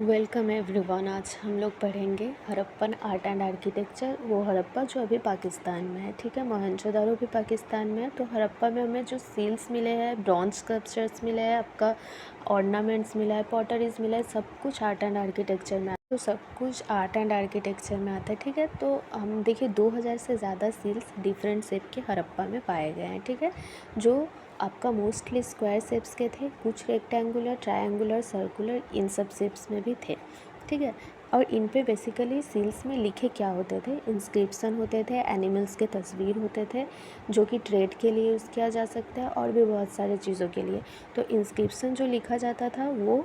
Welcome everyone. आज हम लोग पढ़ेंगे हड़प्पन आर्ट एंड आर्किटेक्चर। वो हड़प्पा जो अभी पाकिस्तान में है, ठीक है। मोहनजोदारो भी पाकिस्तान में है। तो हड़प्पा में हमें जो सील्स मिले हैं, ब्रॉन्ज स्कल्पचर्स मिले हैं, आपका ऑर्नामेंट्स मिला है, पॉटरीज मिला है, सब कुछ आर्ट एंड आर्किटेक्चर में तो सब कुछ आर्ट एंड आर्किटेक्चर में आता है, ठीक है। तो हम देखिए 2000 से ज़्यादा सील्स डिफरेंट शेप के हड़प्पा में पाए गए हैं, ठीक है। जो आपका मोस्टली स्क्वायर शेप्स के थे, कुछ रेक्टेंगुलर, ट्रायंगुलर, सर्कुलर, इन सब शेप्स में भी थे, ठीक है। और इन पे बेसिकली सील्स में लिखे क्या होते थे, इंस्क्रिप्शन होते थे, एनिमल्स के तस्वीर होते थे जो कि ट्रेड के लिए यूज़ किया जा सकता है और भी बहुत सारे चीज़ों के लिए। तो इंस्क्रिप्शन जो लिखा जाता था वो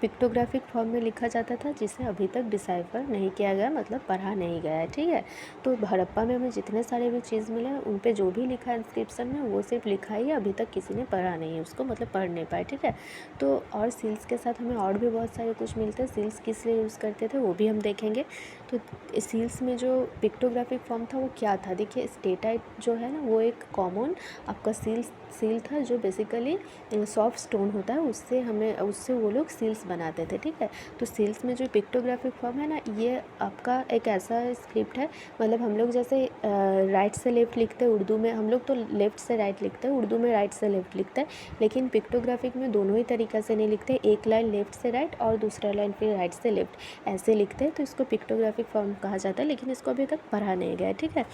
पिक्टोग्राफिक फॉर्म में लिखा जाता था, जिसे अभी तक डिसाइफर नहीं किया गया, मतलब पढ़ा नहीं गया है, ठीक है। तो हड़प्पा में हमें जितने सारे भी चीज़ मिले हैं उन पे जो भी लिखा है इंस्क्रिप्शन में वो सिर्फ लिखा ही है, अभी तक किसी ने पढ़ा नहीं है उसको, मतलब पढ़ नहीं पाए, ठीक है। तो और सील्स के साथ हमें और भी बहुत सारे कुछ मिलते हैं। सील्स किस लिए यूज़ करते थे वो भी हम देखेंगे। तो सील्स में जो पिक्टोग्राफिक फॉर्म था वो क्या था, देखिए स्टेटाइट जो है ना वो एक कॉमन आपका सील था जो बेसिकली सॉफ्ट स्टोन होता है, उससे वो लोग सील्स बनाते थे, ठीक है। तो सील्स में जो पिक्टोग्राफिक फॉर्म है ना, ये आपका एक ऐसा स्क्रिप्ट है, मतलब हम लोग जैसे राइट से लेफ़्ट लिखते हैं उर्दू में, हम लोग तो लेफ़्ट से राइट लिखते हैं, उर्दू में राइट से लेफ़्ट लिखते हैं, लेकिन पिक्टोग्राफिक में दोनों ही तरीक़ा से नहीं लिखते, एक लाइन लेफ़्ट से राइट और दूसरा लाइन फिर राइट से लेफ़्ट ऐसे लिखते हैं। तो इसको पिक्टोग्राफिक फॉर्म कहा जाता है, लेकिन इसको अभी तक पढ़ा नहीं गया है, ठीक है।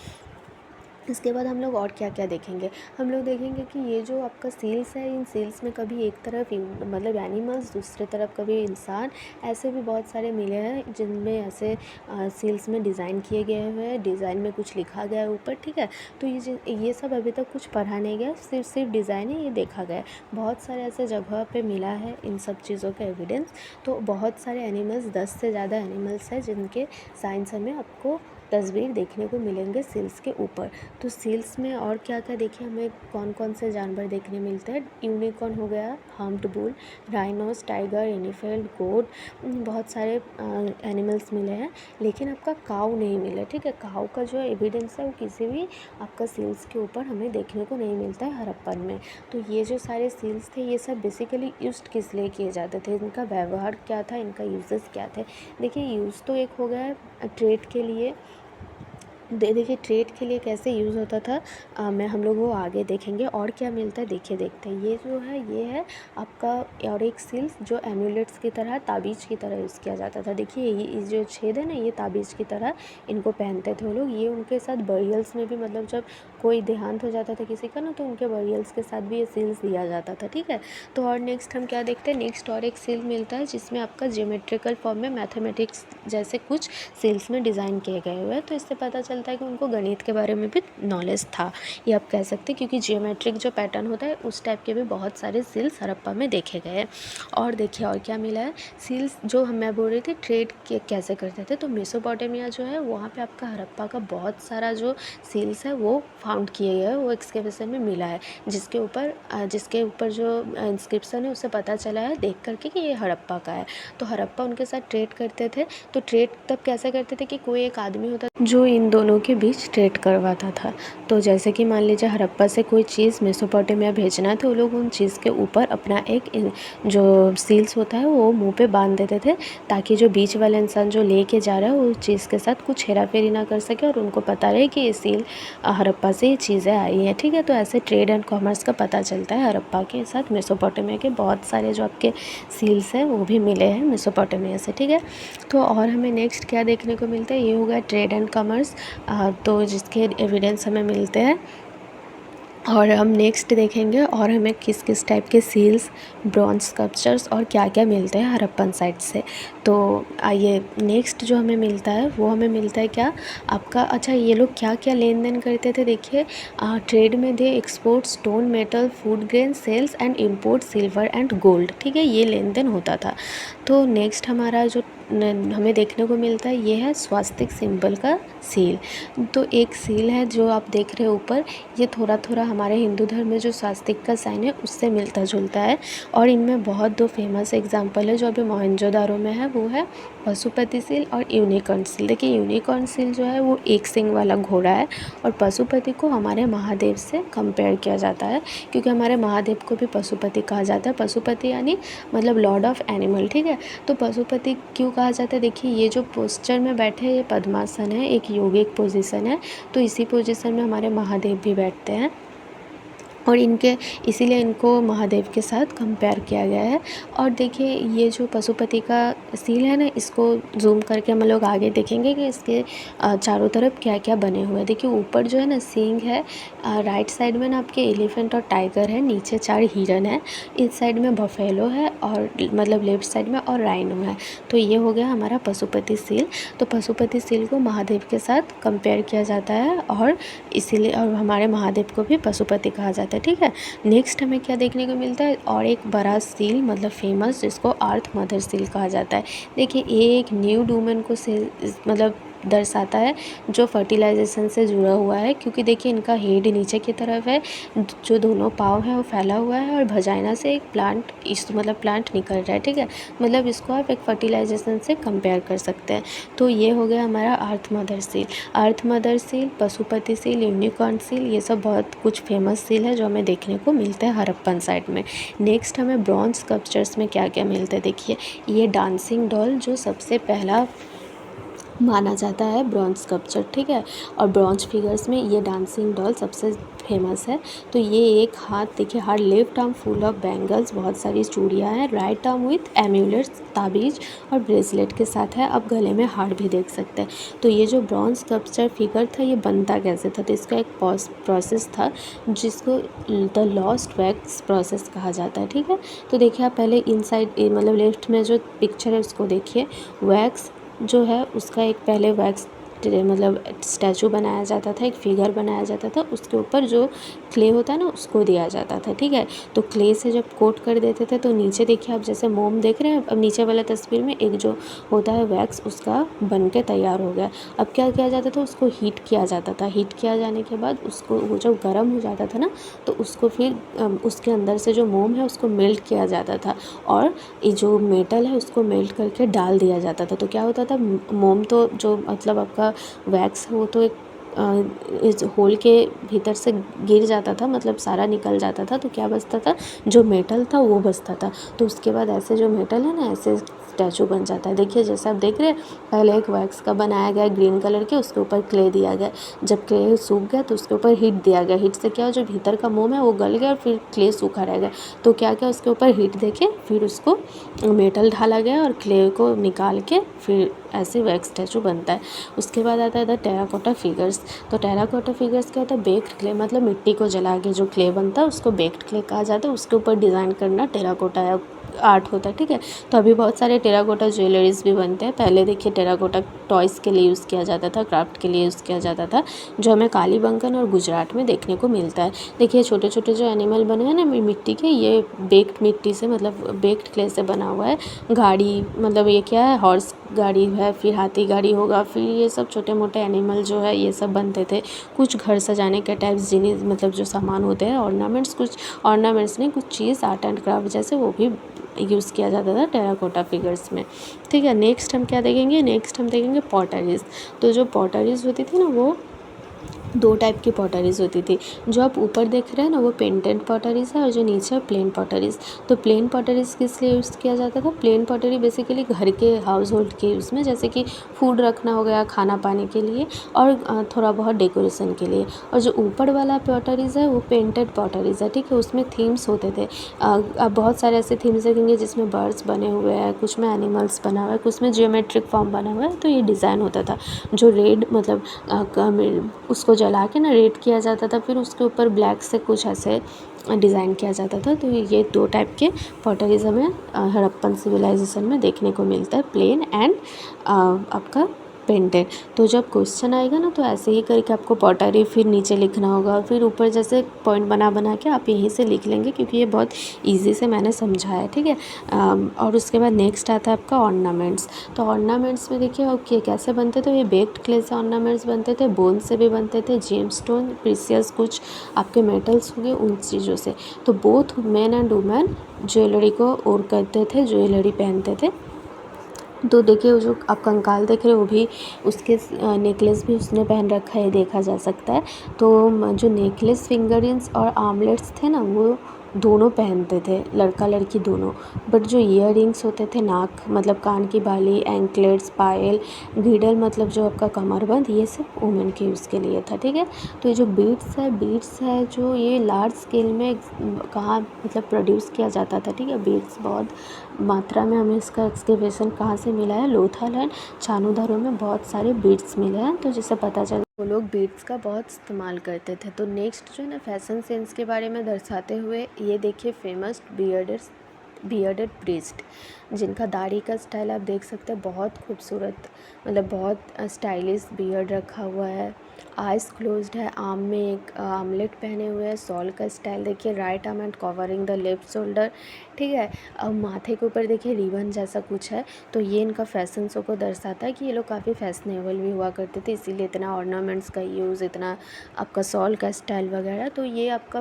इसके बाद हम लोग और क्या क्या देखेंगे, हम लोग देखेंगे कि ये जो आपका सील्स है, इन सील्स में कभी एक तरफ मतलब एनिमल्स, दूसरे तरफ कभी इंसान, ऐसे भी बहुत सारे मिले हैं जिनमें ऐसे सील्स में डिज़ाइन किए गए हुए हैं, डिज़ाइन में कुछ लिखा गया है ऊपर, ठीक है। तो ये सब अभी तक कुछ पढ़ा नहीं गया, सिर्फ डिज़ाइन है, ये देखा गया है। बहुत सारे ऐसे जगह पे मिला है इन सब चीज़ों का एविडेंस। तो बहुत सारे एनिमल्स, 10 से ज़्यादा एनिमल्स हैं जिनके साइंस हमें आपको तस्वीर देखने को मिलेंगे सील्स के ऊपर। तो सील्स में और क्या क्या देखिए, हमें कौन कौन से जानवर देखने मिलते हैं। यूनिकॉर्न हो गया, हम्प्ड बुल, राइनोस, टाइगर, एनिफेल्ड, गोट, बहुत सारे एनिमल्स मिले हैं, लेकिन आपका काऊ नहीं मिला, ठीक है। काऊ का जो एविडेंस है वो किसी भी आपका सील्स के ऊपर हमें देखने को नहीं मिलता है हड़प्पन में। तो ये जो सारे सील्स थे ये सब बेसिकली यूज किस लिए किए जाते थे, इनका व्यवहार क्या था, इनका यूजेस क्या थे। देखिए यूज़ तो एक हो गया ट्रेड के लिए, देखिए ट्रेड के लिए कैसे यूज़ होता था, मैं हम लोग वो आगे देखेंगे। और क्या मिलता है देखिए, देखते हैं। ये जो है ये है आपका और एक सील्स जो एम्यूलेट्स की तरह, ताबीज़ की तरह यूज़ किया जाता था। देखिए ये जो छेद है ना, ये ताबीज़ की तरह इनको पहनते थे वो लोग। ये उनके साथ बरियल्स में भी, मतलब जब कोई देहांत हो जाता था किसी का ना, तो उनके बरियल्स के साथ भी ये सील्स दिया जाता था, ठीक है। तो और नेक्स्ट हम क्या देखते हैं, नेक्स्ट और एक सील मिलता है जिसमें आपका ज्योमेट्रिकल फॉर्म में मैथमेटिक्स जैसे कुछ सील्स में डिज़ाइन किए गए हुए हैं। तो इससे पता चलता है कि उनको गणित के बारे में भी नॉलेज था, ये आप कह सकते हैं, क्योंकि जियोमेट्रिक जो पैटर्न होता है उस टाइप के भी बहुत सारे सील्स हड़प्पा में देखे गए हैं। और देखिए और क्या मिला है, सील्स जो मैं बोल रही थी ट्रेड कैसे करते थे, तो मेसोपोटामिया जो है वहाँ पे आपका हड़प्पा का बहुत सारा जो सील्स है वो फाउंड किए गए हैं, वो एक्सकेवेशन में मिला है, जिसके ऊपर जो इंस्क्रिप्शन है उससे पता चला है देख करके कि ये हड़प्पा का है। तो हड़प्पा उनके साथ ट्रेड करते थे। तो ट्रेड तब कैसे करते थे कि कोई एक आदमी होता जो इन दोनों के बीच ट्रेड करवाता था। तो जैसे कि मान लीजिए हड़प्पा से कोई चीज़ मेसोपोटामिया भेजना है, तो वो लोग उन चीज़ के ऊपर अपना एक जो सील्स होता है वो मुंह पे बांध देते थे, ताकि जो बीच वाला इंसान जो लेके जा रहा है वो चीज़ के साथ कुछ हेरा फेरी ना कर सके और उनको पता रहे कि ये सील हड़प्पा से ये चीज़ें आई हैं, ठीक है। तो ऐसे ट्रेड एंड कॉमर्स का पता चलता है हड़प्पा के साथ मेसोपोटामिया के बहुत सारे जो आपके सील्स हैं वो भी मिले हैं मेसोपोटामिया से, ठीक है। तो और हमें नेक्स्ट क्या देखने को मिलता है, ये होगा ट्रेड एंड कॉमर्स, तो जिसके एविडेंस हमें मिलते हैं। और हम नेक्स्ट देखेंगे और हमें किस किस टाइप के सील्स, ब्रॉन्ज स्कल्पचर्स और क्या क्या मिलते हैं हड़प्पन साइड से। तो आइए नेक्स्ट जो हमें मिलता है वो हमें मिलता है क्या आपका, अच्छा ये लोग क्या क्या लेन देन करते थे देखिए। ट्रेड में they export stone, metal, food grain, shells and import silver and gold, ठीक है, ये लेन देन होता था। तो नेक्स्ट हमारा जो हमें देखने को मिलता है ये है स्वास्तिक सिंबल का सील। तो एक सील है जो आप देख रहे हैं ऊपर, ये थोड़ा थोड़ा हमारे हिंदू धर्म में जो स्वास्तिक का साइन है उससे मिलता जुलता है। और इनमें बहुत 2 फेमस एग्जाम्पल है जो अभी मोहनजोदारो में है, वो है पशुपति सील और यूनिकॉर्न सील। देखिए यूनिकॉर्न सील जो है वो एक सींग वाला घोड़ा है और पशुपति को हमारे महादेव से कंपेयर किया जाता है, क्योंकि हमारे महादेव को भी पशुपति कहा जाता है। पशुपति यानी मतलब लॉर्ड ऑफ एनिमल, ठीक है। तो पशुपति क्यों कहा जाता है, देखिए ये जो पोस्चर में बैठे हैं ये पद्मासन है, एक योगिक पोजीशन है। तो इसी पोजीशन में हमारे महादेव भी बैठते हैं और इनके इसीलिए इनको महादेव के साथ कंपेयर किया गया है। और देखिए ये जो पशुपति का सील है ना, इसको जूम करके हम लोग आगे देखेंगे कि इसके चारों तरफ क्या क्या बने हुए हैं। देखिए ऊपर जो है ना सींग है, राइट साइड में ना आपके एलिफेंट और टाइगर है, नीचे 4 हिरन है, इस साइड में बफेलो है और मतलब लेफ्ट साइड में और राइनो है। तो ये हो गया हमारा पशुपति सील। तो पशुपति सील को महादेव के साथ कंपेयर किया जाता है और इसीलिए और हमारे महादेव को भी पशुपति कहा जाता है, ठीक है। नेक्स्ट हमें क्या देखने को मिलता है, और एक बड़ा सील मतलब फेमस, जिसको अर्थ मदर सील कहा जाता है। देखिए ये एक न्यूड वुमन को मतलब दर्शाता है जो फर्टिलाइजेशन से जुड़ा हुआ है, क्योंकि देखिए इनका हेड नीचे की तरफ है, जो दोनों पाँव है वो फैला हुआ है और वजाइना से एक प्लांट मतलब प्लांट निकल रहा है, ठीक है। मतलब इसको आप एक फर्टिलाइजेशन से कंपेयर कर सकते हैं। तो ये हो गया हमारा earth mother seal. Earth mother seal, Pashupati seal, unicorn seal, ये सब बहुत कुछ फेमस सील है जो हमें देखने को मिलता है हड़प्पन साइड में। नेक्स्ट हमें ब्रॉन्ज स्कल्पचर्स में क्या क्या मिलता है, देखिए ये डांसिंग डॉल जो सबसे पहला माना जाता है ब्रॉन्ज स्कल्पचर, ठीक है। और ब्रॉन्ज फिगर्स में ये डांसिंग डॉल सबसे फेमस है। तो ये एक हाथ देखिए, her left arm full of bangles, बहुत सारी चूड़ियाँ हैं, राइट आर्म विथ एम्यूलेट्स, ताबीज और ब्रेसलेट के साथ है। आप गले में हार भी देख सकते हैं। तो ये जो ब्रॉन्ज स्कल्पचर फिगर था ये बनता कैसे था, तो इसका एक प्रोसेस था जिसको द लॉस्ट वैक्स प्रोसेस कहा जाता है, ठीक है। तो देखिए आप पहले इनसाइड मतलब लेफ्ट में जो पिक्चर है उसको देखिए, वैक्स जो है उसका एक पहले वैक्स मतलब स्टैचू बनाया जाता था, एक फिगर बनाया जाता था, उसके ऊपर जो क्ले होता है ना उसको दिया जाता था, ठीक है। तो क्ले से जब कोट कर देते थे तो नीचे देखिए आप जैसे मोम देख रहे हैं, अब नीचे वाला तस्वीर में एक जो होता है वैक्स उसका बन के तैयार हो गया। अब क्या किया जाता था, उसको हीट किया जाता था। हीट किया जाने के बाद उसको वो जब गर्म हो जाता था ना तो उसको फिर उसके अंदर से जो मोम है उसको मेल्ट किया जाता था और ये जो मेटल है उसको मेल्ट करके डाल दिया जाता था। तो क्या होता था, मोम तो जो मतलब आपका वैक्स है वो तो एक इस होल के भीतर से गिर जाता था, मतलब सारा निकल जाता था। तो क्या बचता था, जो मेटल था वो बचता था। तो उसके बाद ऐसे जो मेटल है ना ऐसे स्टैचू बन जाता है। देखिए जैसे आप देख रहे हैं, पहले एक वैक्स का बनाया गया ग्रीन कलर के, उसके ऊपर क्ले दिया गया। जब क्ले सूख गया तो उसके ऊपर हीट दिया गया। हीट से क्या हो, जो भीतर का मोम है वो गल गया और फिर क्ले सूखा रह गया। तो क्या क्या उसके ऊपर हीट देके फिर उसको मेटल ढाला गया और क्ले को निकाल के फिर ऐसे वैक्स स्टैचू बनता है। उसके बाद आता है द टेराकोटा फिगर्स। तो टेराकोटा फिगर्स क्या होता है, बेक्ड क्ले, मतलब मिट्टी को जला के जो क्ले बनता है उसको बेक्ड क्ले कहा जाता है। उसके ऊपर डिज़ाइन करना टेराकोटा आर्ट होता है, ठीक है। तो अभी बहुत सारे टेराकोटा ज्वेलरीज भी बनते हैं। पहले देखिए टेराकोटा टॉयज़ के लिए यूज़ किया जाता था, क्राफ्ट के लिए यूज़ किया जाता था, जो हमें कालीबंगन और गुजरात में देखने को मिलता है। देखिए छोटे छोटे जो एनिमल बने हैं ना मिट्टी के, ये बेक्ड मिट्टी से मतलब बेक्ड क्ले से बना हुआ है। गाड़ी मतलब ये क्या है, हॉर्स गाड़ी है, फिर हाथी गाड़ी होगा, फिर ये सब छोटे मोटे एनिमल जो है ये सब बनते थे। कुछ घर सजाने के टाइप्स जिन्हें मतलब जो सामान होते हैं ऑर्नामेंट्स, कुछ ऑर्नामेंट्स नहीं, कुछ चीज़ आर्ट एंड क्राफ्ट जैसे वो भी यूज़ किया जाता था टेराकोटा फिगर्स में, ठीक है। नेक्स्ट हम क्या देखेंगे, नेक्स्ट हम देखेंगे पॉटरीज़। तो जो पॉटरीज़ होती थी ना वो 2 टाइप की पॉटरीज़ होती थी। जो आप ऊपर देख रहे हैं ना वो पेंटेड पॉटरीज़ है और जो नीचे है प्लेन पॉटरीज़। तो प्लेन पॉटरीज़ किस लिए यूज़ किया जाता था, प्लेन पॉटरी बेसिकली घर के हाउस होल्ड के उसमें, जैसे कि फूड रखना हो गया, खाना पाने के लिए और थोड़ा बहुत डेकोरेशन के लिए। और जो ऊपर वाला पॉटरीज़ है वो पेंटेड पॉटरीज़ है, ठीक है। उसमें थीम्स होते थे। अब बहुत सारे ऐसे थीम्स देखेंगे जिसमें बर्ड्स बने हुए हैं, कुछ में एनिमल्स बना हुआ है, कुछ में जियोमेट्रिक फॉर्म बना हुआ है। तो ये डिज़ाइन होता था जो रेड मतलब उसको जला के ना रेड किया जाता था, फिर उसके ऊपर ब्लैक से कुछ ऐसे डिज़ाइन किया जाता था। तो ये 2 टाइप के पॉटरीज़ हमें हड़प्पन सिविलाइजेशन में देखने को मिलता है, प्लेन एंड आपका पेंटेड। तो जब क्वेश्चन आएगा ना तो ऐसे ही करके आपको पॉटरी फिर नीचे लिखना होगा, फिर ऊपर जैसे पॉइंट बना बना के आप यहीं से लिख लेंगे, क्योंकि ये बहुत ईजी से मैंने समझाया, ठीक है। और उसके बाद नेक्स्ट आता है आपका ऑर्नामेंट्स। तो ऑर्नामेंट्स में देखिए ओके कैसे बनते थे, ये बेक्ड क्ले से ऑर्नामेंट्स बनते थे, बोन से भी बनते थे, जेम स्टोन, प्रीसियस कुछ आपके मेटल्स हो गए उन चीज़ों से। तो both man and women jewellery को ओर करते थे, ज्वेलरी पहनते थे। तो देखिए वो जो आप कंकाल देख रहे हो वो भी उसके नेकलेस भी उसने पहन रखा है, देखा जा सकता है। तो जो नेकलेस, फिंगर रिंग्स और आर्मलेट्स थे ना वो दोनों पहनते थे, लड़का लड़की दोनों। बट जो ईयर रिंग्स होते थे, नाक मतलब कान की बाली, एंकलेट्स, पायल, घीडल मतलब जो आपका कमरबंद, ये सब वुमेन के यूज़ के लिए था, ठीक है। तो ये जो बीड्स है जो ये लार्ज स्केल में कहाँ मतलब प्रोड्यूस किया जाता था, ठीक है। बीड्स बहुत मात्रा में हमें इसका एक्सकेवेशन कहाँ से मिला है, लोथल एंड चानूदारो में बहुत सारे बीड्स मिले हैं, तो जिससे पता चला वो लोग बीड्स का बहुत इस्तेमाल करते थे। तो नेक्स्ट जो है ना फैशन सेंस के बारे में दर्शाते हुए ये देखिए फेमस बियर्डेड प्रीस्ट, जिनका दाढ़ी का स्टाइल आप देख सकते हैं, बहुत खूबसूरत मतलब बहुत स्टाइलिश बियर्ड रखा हुआ है। आइज़ क्लोज्ड है, आर्म में एक आर्मलेट पहने हुए हैं, सॉल का स्टाइल देखिए, right arm and covering the left shoulder, ठीक है। अब माथे के ऊपर देखिए रिबन जैसा कुछ है। तो ये इनका फैशन शो को दर्शाता है कि ये लोग काफ़ी फैशनेबल भी हुआ करते थे, इसीलिए इतना ऑर्नामेंट्स का यूज़, इतना आपका सॉल का स्टाइल वगैरह। तो ये आपका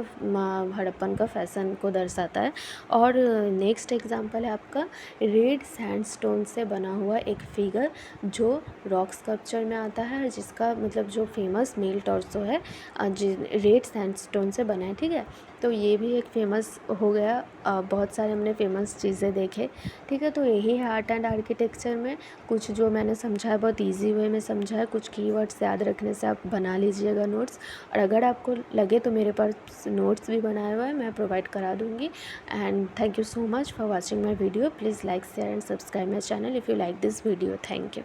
हड़प्पन का फैशन को दर्शाता है। और नेक्स्ट एग्जांपल है आपका रेड सैंडस्टोन से बना हुआ एक फिगर जो रॉक स्कल्पचर में आता है, और जिसका मतलब जो फेमस मेल टॉर्सो है रेड सैंडस्टोन से बना है, ठीक है। तो ये भी एक फेमस हो गया। बहुत सारे हमने फेमस चीज़ें देखे, ठीक है। तो यही है आर्ट एंड आर्किटेक्चर में कुछ जो मैंने समझा है, बहुत इजी वे में समझा है। कुछ कीवर्ड्स याद रखने से आप बना लीजिएगा नोट्स, और अगर आपको लगे तो मेरे पास नोट्स भी बनाया हुआ है, मैं प्रोवाइड करा दूँगी। And thank you so much for watching my video. Please like, share and subscribe my channel if you like this video. Thank you.